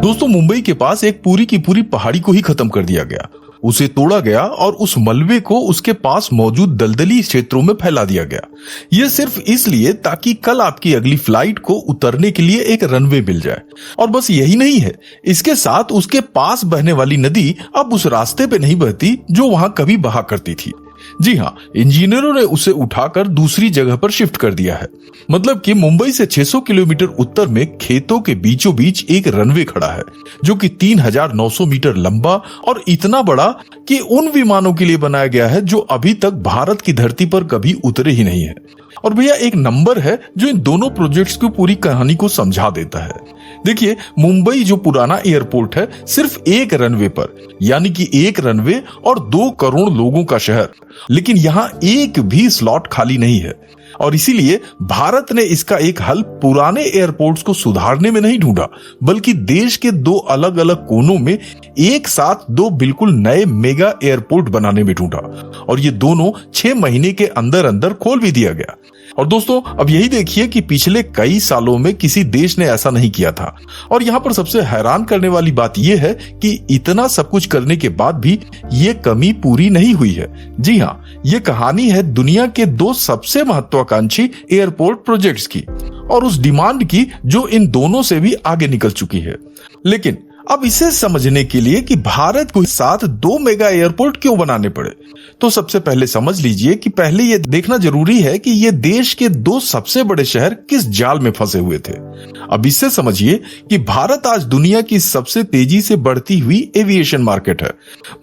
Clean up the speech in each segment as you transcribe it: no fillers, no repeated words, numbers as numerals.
दोस्तों, मुंबई के पास एक पूरी की पूरी पहाड़ी को ही खत्म कर दिया गया, उसे तोड़ा गया और उस मलबे को उसके पास मौजूद दलदली क्षेत्रों में फैला दिया गया। यह सिर्फ इसलिए ताकि कल आपकी अगली फ्लाइट को उतरने के लिए एक रनवे मिल जाए। और बस यही नहीं है, इसके साथ उसके पास बहने वाली नदी अब उस रास्ते पे नहीं बहती जो वहां कभी बहा करती थी। जी हाँ, इंजीनियरों ने उसे उठाकर दूसरी जगह पर शिफ्ट कर दिया है। मतलब कि मुंबई से 600 किलोमीटर उत्तर में खेतों के बीचों बीच एक रनवे खड़ा है जो कि 3900 मीटर लंबा और इतना बड़ा कि उन विमानों के लिए बनाया गया है जो अभी तक भारत की धरती पर कभी उतरे ही नहीं है। और भैया एक नंबर है जो इन दोनों प्रोजेक्ट्स की पूरी कहानी को समझा देता है। देखिए, मुंबई जो पुराना एयरपोर्ट है, सिर्फ एक रनवे पर, यानी कि एक रनवे और 2 करोड़ लोगों का शहर, लेकिन यहाँ एक भी स्लॉट खाली नहीं है। और इसीलिए भारत ने इसका एक हल पुराने एयरपोर्ट्स को सुधारने में नहीं ढूंढा, बल्कि देश के 2 अलग अलग कोनों में एक साथ 2 बिल्कुल नए मेगा एयरपोर्ट बनाने में ढूंढा। और ये दोनों 6 महीने के अंदर अंदर खोल भी दिया गया। और दोस्तों, अब यही देखिए कि पिछले कई सालों में किसी देश ने ऐसा नहीं किया था। और यहाँ पर सबसे हैरान करने वाली बात यह है कि इतना सब कुछ करने के बाद भी ये कमी पूरी नहीं हुई है। जी हाँ, ये कहानी है दुनिया के 2 सबसे महत्वाकांक्षी एयरपोर्ट प्रोजेक्ट्स की और उस डिमांड की जो इन दोनों से भी आगे निकल चुकी है। लेकिन अब इसे समझने के लिए कि भारत को साथ 2 मेगा एयरपोर्ट क्यों बनाने पड़े, तो सबसे पहले समझ लीजिए कि पहले यह देखना जरूरी है कि ये देश के 2 सबसे बड़े शहर किस जाल में फंसे हुए थे। अब इससे समझिए कि भारत आज दुनिया की सबसे तेजी से बढ़ती हुई एविएशन मार्केट है।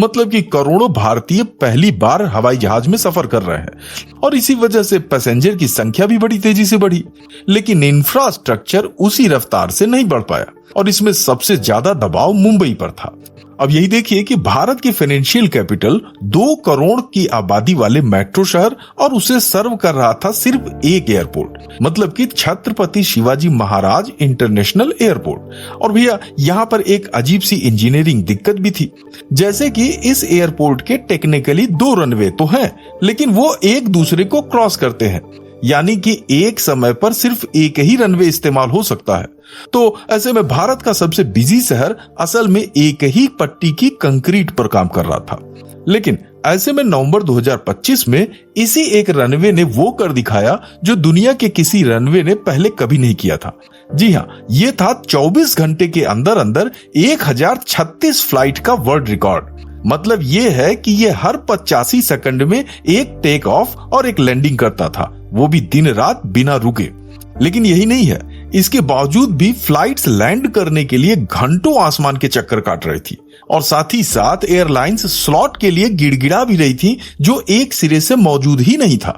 मतलब कि करोड़ों भारतीय पहली बार हवाई जहाज में सफर कर रहे हैं और इसी वजह से पैसेंजर की संख्या भी बड़ी तेजी से बढ़ी, लेकिन इंफ्रास्ट्रक्चर उसी रफ्तार से नहीं बढ़ पाया और इसमें सबसे ज्यादा दबाव मुंबई पर था। अब यही देखिए कि भारत की फाइनेंशियल कैपिटल 2 करोड़ की आबादी वाले मेट्रो शहर और उसे सर्व कर रहा था सिर्फ एक एयरपोर्ट, मतलब कि छत्रपति शिवाजी महाराज इंटरनेशनल एयरपोर्ट। और भैया यहाँ पर एक अजीब सी इंजीनियरिंग दिक्कत भी थी, जैसे कि इस एयरपोर्ट के टेक्निकली 2 रनवे तो हैं, लेकिन वो एक दूसरे को क्रॉस करते हैं, यानी कि एक समय पर सिर्फ एक ही रनवे इस्तेमाल हो सकता है। तो ऐसे में भारत का सबसे बिजी शहर असल में एक ही पट्टी की कंक्रीट पर काम कर रहा था। लेकिन ऐसे में नवंबर 2025 में इसी एक रनवे ने वो कर दिखाया जो दुनिया के किसी रनवे ने पहले कभी नहीं किया था। जी हाँ, ये था 24 घंटे के अंदर अंदर 1036 फ्लाइट का वर्ल्ड रिकॉर्ड। मतलब ये है कि ये हर 85 सेकंड में एक टेक ऑफ और एक लैंडिंग करता था, वो भी दिन रात बिना रुके। लेकिन यही नहीं है, इसके बावजूद भी फ्लाइट्स लैंड करने के लिए घंटों आसमान के चक्कर काट रही थी और साथ ही साथ एयरलाइंस स्लॉट के लिए गिड़गिड़ा भी रही थी जो एक सिरे से मौजूद ही नहीं था।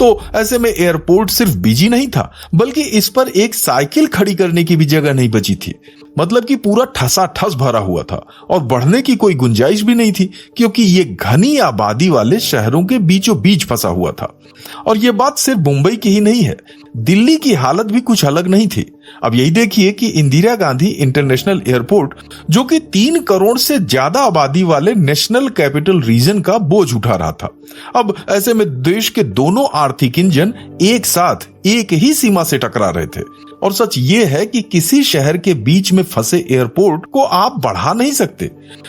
तो ऐसे में एयरपोर्ट सिर्फ बिजी नहीं था, बल्कि इस पर एक साइकिल खड़ी करने की भी जगह नहीं बची थी। मतलब कि पूरा ठसाठस भरा हुआ था और बढ़ने की कोई गुंजाइश भी नहीं थी, क्योंकि ये घनी आबादी वाले शहरों के बीचों बीच फंसा हुआ था। और ये बात सिर्फ मुंबई की ही नहीं है, दिल्ली की हालत भी कुछ अलग नहीं थी। अब यही देखिए कि इंदिरा गांधी इंटरनेशनल एयरपोर्ट, जो कि 3 करोड़ से ज्यादा आबादी वाले नेशनल कैपिटल रीजन का बोझ उठा रहा था। अब ऐसे में देश के दोनों आर्थिक इंजन एक साथ एक ही सीमा से टकरा रहे थे। और सच ये है कि किसी शहर के बीच में फंसे एयरपोर्ट को आप बढ़ा नहीं सकते।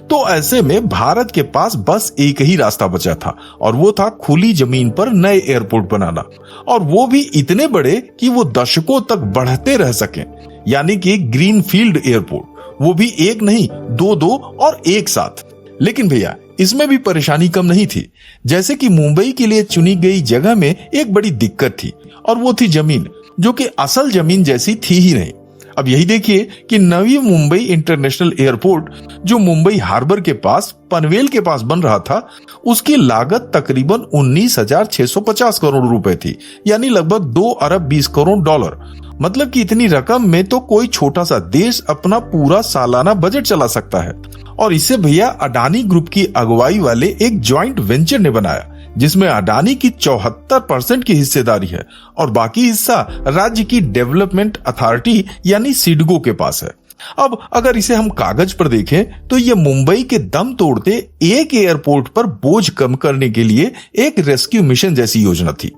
तो ऐसे में भारत के पास बस एक ही रास्ता बचा था और वो था खुली जमीन पर नए एयरपोर्ट बनाना, और वो भी इतने बड़े कि वो दशकों तक बढ़ते रह सकें, यानी कि ग्रीन फील्ड एयरपोर्ट, वो भी एक नहीं, 2 और एक साथ। लेकिन भैया इसमें भी परेशानी कम नहीं थी। जैसे कि मुंबई के लिए चुनी गई जगह में एक बड़ी दिक्कत थी और वो थी जमीन, जो कि असल जमीन जैसी थी ही नहीं। अब यही देखिए कि नवी मुंबई इंटरनेशनल एयरपोर्ट जो मुंबई हार्बर के पास पनवेल के पास बन रहा था, उसकी लागत तकरीबन 19,650 करोड़ रुपए थी, यानी लगभग 2 अरब 20 करोड़ डॉलर। मतलब कि इतनी रकम में तो कोई छोटा सा देश अपना पूरा सालाना बजट चला सकता है। और इसे भैया अडानी ग्रुप की अगुवाई वाले एक ज्वाइंट वेंचर ने बनाया, जिसमें अडानी की 74% की हिस्सेदारी है और बाकी हिस्सा राज्य की डेवलपमेंट अथॉरिटी यानी सिडको के पास है। अब अगर इसे हम कागज पर देखें तो ये मुंबई के दम तोड़ते एक एयरपोर्ट पर बोझ कम करने के लिए एक रेस्क्यू मिशन जैसी योजना थी,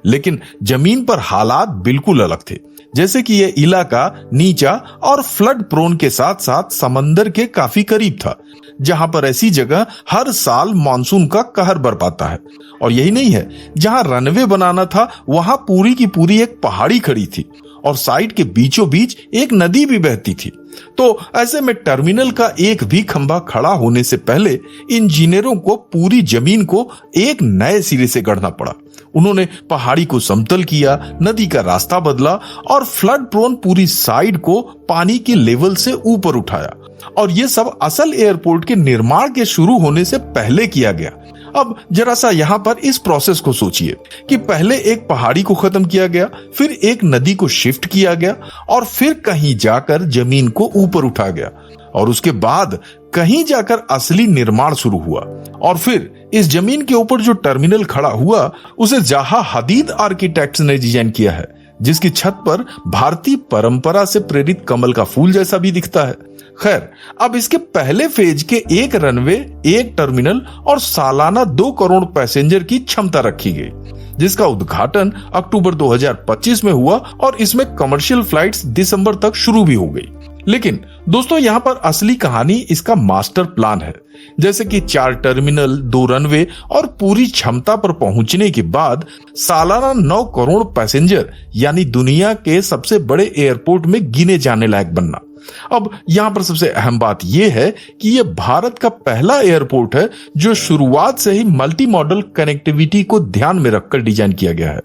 लेकिन जमीन पर हालात बिल्कुल अलग थे। जैसे कि यह इलाका नीचा और फ्लड प्रोन के साथ साथ समंदर के काफी करीब था, जहां पर ऐसी जगह हर साल मानसून का कहर बरपाता है। और यही नहीं है, जहां रनवे बनाना था वहां पूरी की पूरी एक पहाड़ी खड़ी थी और साइड के बीचों बीच एक नदी भी बहती थी। तो ऐसे में टर्मिनल का एक भी खंभा खड़ा होने से पहले इंजीनियरों को पूरी जमीन को एक नए सिरे से गढ़ना पड़ा। उन्होंने पहाड़ी को समतल किया, नदी का रास्ता बदला और फ्लड प्रोन पूरी साइड को पानी के लेवल से ऊपर उठाया। और यह सब असल एयरपोर्ट के निर्माण के शुरू होने से पहले किया गया। अब जरा सा यहाँ पर इस प्रोसेस को सोचिए कि पहले एक पहाड़ी को खत्म किया गया, फिर एक नदी को शिफ्ट किया गया और फिर कहीं जाकर जमीन को ऊपर उठा गया और उसके बाद कहीं जाकर असली निर्माण शुरू हुआ। और फिर इस जमीन के ऊपर जो टर्मिनल खड़ा हुआ उसे जहां हदीद आर्किटेक्ट्स ने डिजाइन किया है, जिसकी छत पर भारतीय परंपरा से प्रेरित कमल का फूल जैसा भी दिखता है। खैर, अब इसके पहले फेज के एक रनवे, एक टर्मिनल और सालाना 2 करोड़ पैसेंजर की क्षमता रखी गई, जिसका उद्घाटन अक्टूबर 2025 में हुआ और इसमें कमर्शियल फ्लाइट्स दिसंबर तक शुरू भी हो गई। लेकिन दोस्तों, यहाँ पर असली कहानी इसका मास्टर प्लान है। जैसे कि 4 टर्मिनल, 2 रनवे और पूरी क्षमता पर पहुंचने के बाद सालाना 9 करोड़ पैसेंजर यानी दुनिया के सबसे बड़े एयरपोर्ट में गिने जाने लायक बनना। अब यहां पर सबसे अहम बात यह है कि यह भारत का पहला एयरपोर्ट है जो शुरुआत से ही मल्टी मॉडल कनेक्टिविटी को ध्यान में रखकर डिजाइन किया गया है।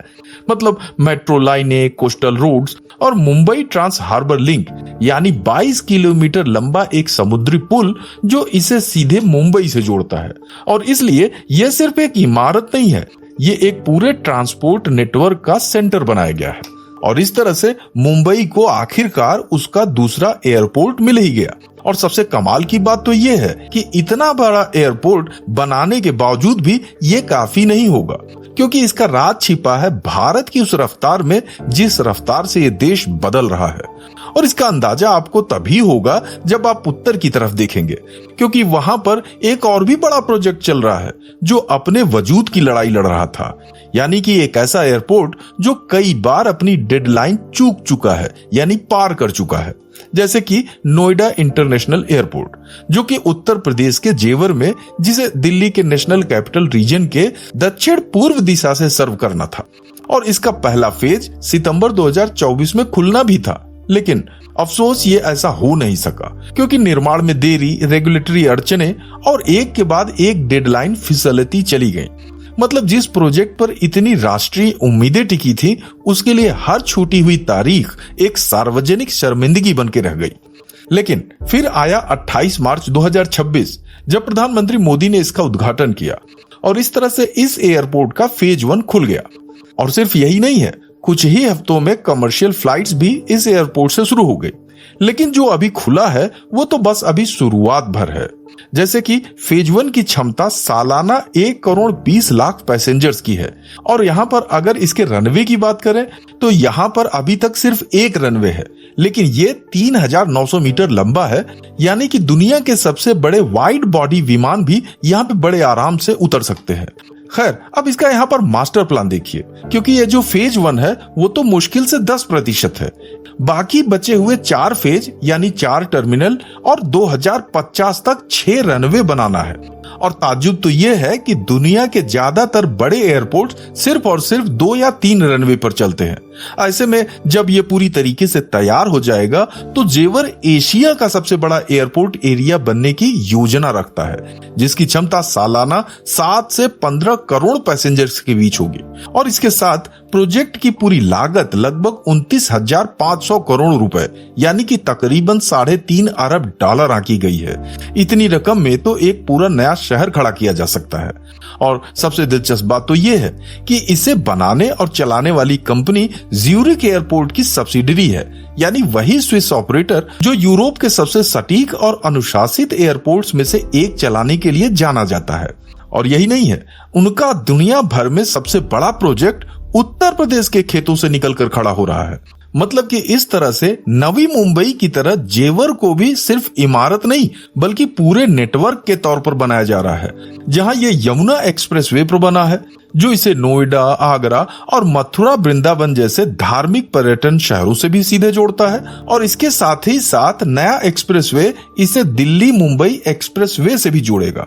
मतलब मेट्रो लाइनें, कोस्टल रोड्स और मुंबई ट्रांस हार्बर लिंक यानी 22 किलोमीटर लंबा एक समुद्री पुल जो इसे सीधे मुंबई से जोड़ता है। और इसलिए यह सिर्फ एक इमारत नहीं है, यह एक पूरे ट्रांसपोर्ट नेटवर्क का सेंटर बनाया गया है। और इस तरह से मुंबई को आखिरकार उसका दूसरा एयरपोर्ट मिल ही गया। और सबसे कमाल की बात तो यह है कि इतना बड़ा एयरपोर्ट बनाने के बावजूद भी ये काफी नहीं होगा, क्योंकि इसका राज छिपा है भारत की उस रफ्तार में जिस रफ्तार से ये देश बदल रहा है। और इसका अंदाजा आपको तभी होगा जब आप उत्तर की तरफ देखेंगे, क्योंकि वहां पर एक और भी बड़ा प्रोजेक्ट चल रहा है जो अपने वजूद की लड़ाई लड़ रहा था। यानी कि एक ऐसा एयरपोर्ट जो कई बार अपनी डेडलाइन चूक चुका है, यानी पार कर चुका है। जैसे कि नोएडा इंटरनेशनल एयरपोर्ट, जो कि उत्तर प्रदेश के जेवर में, जिसे दिल्ली के नेशनल कैपिटल रीजन के दक्षिण पूर्व दिशा से सर्व करना था। और इसका पहला फेज सितंबर 2024 में खुलना भी था, लेकिन अफसोस ये ऐसा हो नहीं सका, क्योंकि निर्माण में देरी, रेगुलेटरी अड़चने और एक के बाद एक डेडलाइन फिसलती चली गई। मतलब जिस प्रोजेक्ट पर इतनी राष्ट्रीय उम्मीदें टिकी थी, उसके लिए हर छूटी हुई तारीख एक सार्वजनिक शर्मिंदगी बन के रह गई। लेकिन फिर आया 28 मार्च 2026, जब प्रधानमंत्री मोदी ने इसका उद्घाटन किया और इस तरह से इस एयरपोर्ट का फेज 1 खुल गया। और सिर्फ यही नहीं है, कुछ ही हफ्तों में कमर्शियल फ्लाइट्स भी इस एयरपोर्ट से शुरू हो गई। लेकिन जो अभी खुला है वो तो बस अभी शुरुआत भर है। जैसे कि फेज 1 की क्षमता सालाना 1 करोड़ 20 लाख पैसेंजर्स की है। और यहाँ पर अगर इसके रनवे की बात करें तो यहाँ पर अभी तक सिर्फ एक रनवे है, लेकिन ये 3900 मीटर लंबा है। यानी कि दुनिया के सबसे बड़े वाइड बॉडी विमान भी यहाँ पे बड़े आराम से उतर सकते हैं। खैर, अब इसका यहाँ पर मास्टर प्लान देखिए, क्योंकि ये जो फेज 1 है वो तो मुश्किल से 10% है। बाकी बचे हुए 4 फेज यानी 4 टर्मिनल और 2050 तक 6 रनवे बनाना है। और ताज्जुब तो यह है कि दुनिया के ज्यादातर बड़े एयरपोर्ट सिर्फ और सिर्फ 2 या 3 रनवे पर चलते हैं। ऐसे में जब ये पूरी तरीके से तैयार हो जाएगा तो जेवर एशिया का सबसे बड़ा एयरपोर्ट एरिया बनने की योजना रखता है, जिसकी क्षमता सालाना 7 से 15 करोड़ पैसेंजर्स के बीच होगी। और इसके साथ प्रोजेक्ट की पूरी लागत लगभग 29,500 करोड़ रुपए यानी कि तकरीबन $3.5 अरब आंकी गई है। इतनी रकम में तो एक पूरा नया शहर खड़ा किया जा सकता है। और सबसे दिलचस्प बात तो यह है कि इसे बनाने और चलाने वाली कंपनी ज्यूरिख एयरपोर्ट की सब्सिडरी है, यानी वही स्विस ऑपरेटर जो यूरोप के सबसे सटीक और अनुशासित एयरपोर्ट्स में से एक चलाने के लिए जाना जाता है। और यही नहीं है, उनका दुनिया भर में सबसे बड़ा प्रोजेक्ट उत्तर प्रदेश के खेतों से निकलकर खड़ा हो रहा है। मतलब कि इस तरह से नवी मुंबई की तरह जेवर को भी सिर्फ इमारत नहीं बल्कि पूरे नेटवर्क के तौर पर बनाया जा रहा है, जहां ये यमुना एक्सप्रेसवे पर बना है जो इसे नोएडा, आगरा और मथुरा वृंदावन जैसे धार्मिक पर्यटन शहरों से भी सीधे जोड़ता है। और इसके साथ ही साथ नया एक्सप्रेसवे इसे दिल्ली मुंबई एक्सप्रेसवे से भी जोड़ेगा।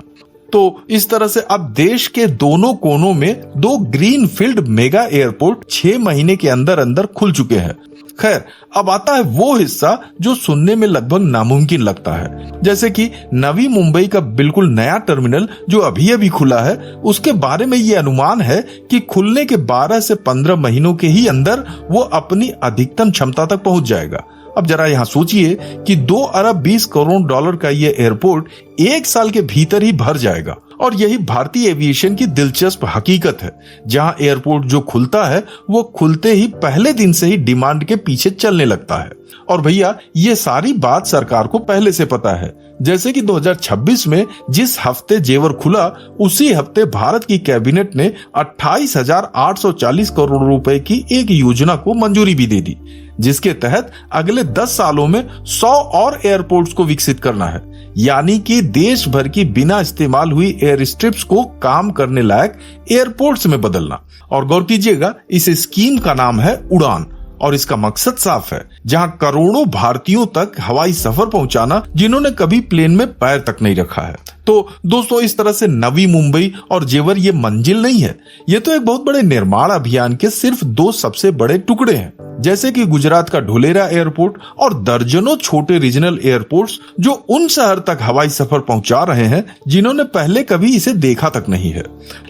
तो इस तरह से अब देश के दोनों कोनों में 2 ग्रीनफील्ड मेगा एयरपोर्ट 6 महीने के अंदर अंदर खुल चुके हैं। खैर, अब आता है वो हिस्सा जो सुनने में लगभग नामुमकिन लगता है, जैसे कि नवी मुंबई का बिल्कुल नया टर्मिनल जो अभी अभी खुला है, उसके बारे में ये अनुमान है कि खुलने के 12 से 15 महीनों के ही अंदर वो अपनी अधिकतम क्षमता तक पहुंच जाएगा। अब जरा यहाँ सोचिए कि 2 अरब 20 करोड़ डॉलर का ये एयरपोर्ट 1 साल के भीतर ही भर जाएगा। और यही भारतीय एविएशन की दिलचस्प हकीकत है, जहां एयरपोर्ट जो खुलता है वो खुलते ही पहले दिन से ही डिमांड के पीछे चलने लगता है। और भैया, ये सारी बात सरकार को पहले से पता है। जैसे कि 2026 में जिस हफ्ते जेवर खुला, उसी हफ्ते भारत की कैबिनेट ने 28,840 करोड़ रुपए की एक योजना को मंजूरी भी दे दी, जिसके तहत अगले 10 सालों में 100 और एयरपोर्ट्स को विकसित करना है, यानी कि देश भर की बिना इस्तेमाल हुई एयर स्ट्रिप्स को काम करने लायक एयरपोर्ट्स में बदलना। और गौर कीजिएगा, इस स्कीम का नाम है उड़ान और इसका मकसद साफ है, जहां करोड़ों भारतीयों तक हवाई सफर पहुंचाना जिन्होंने कभी प्लेन में पैर तक नहीं रखा है। तो दोस्तों, इस तरह से नवी मुंबई और जेवर ये मंजिल नहीं है, ये तो एक बहुत बड़े निर्माण अभियान के सिर्फ 2 सबसे बड़े टुकड़े हैं, जैसे कि गुजरात का ढोलेरा एयरपोर्ट और दर्जनों छोटे रीजनल एयरपोर्ट्स जो उन शहर तक हवाई सफर पहुंचा रहे हैं जिन्होंने पहले कभी इसे देखा तक नहीं है।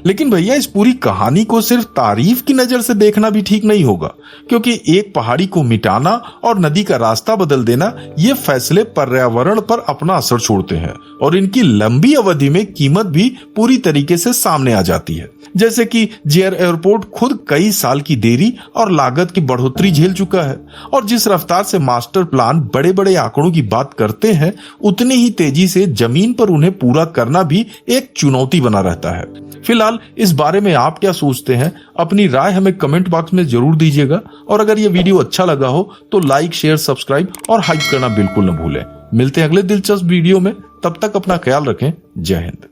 लेकिन भैया, इस पूरी कहानी को सिर्फ तारीफ की नजर से देखना भी ठीक नहीं होगा, क्योंकि एक पहाड़ी को मिटाना और नदी का रास्ता बदल देना, ये फैसले पर्यावरण पर अपना असर छोड़ते हैं और इनकी लंबी अवधि में कीमत भी पूरी तरीके से सामने आ जाती है। जैसे कि जेवर एयरपोर्ट खुद कई साल की देरी और लागत की बढ़ोतरी झेल चुका है, और जिस रफ्तार से मास्टर प्लान बड़े बड़े आंकड़ों की बात करते हैं, उतनी ही तेजी से जमीन पर उन्हें पूरा करना भी एक चुनौती बना रहता है। फिलहाल इस बारे में आप क्या सोचते हैं? अपनी राय हमें कमेंट बॉक्स में जरूर दीजिएगा, और अगर ये वीडियो अच्छा लगा हो तो लाइक, शेयर, सब्सक्राइब और हाइप करना बिल्कुल न भूलें। मिलते हैं अगले दिलचस्प वीडियो में, तब तक अपना ख्याल रखें। जय हिंद।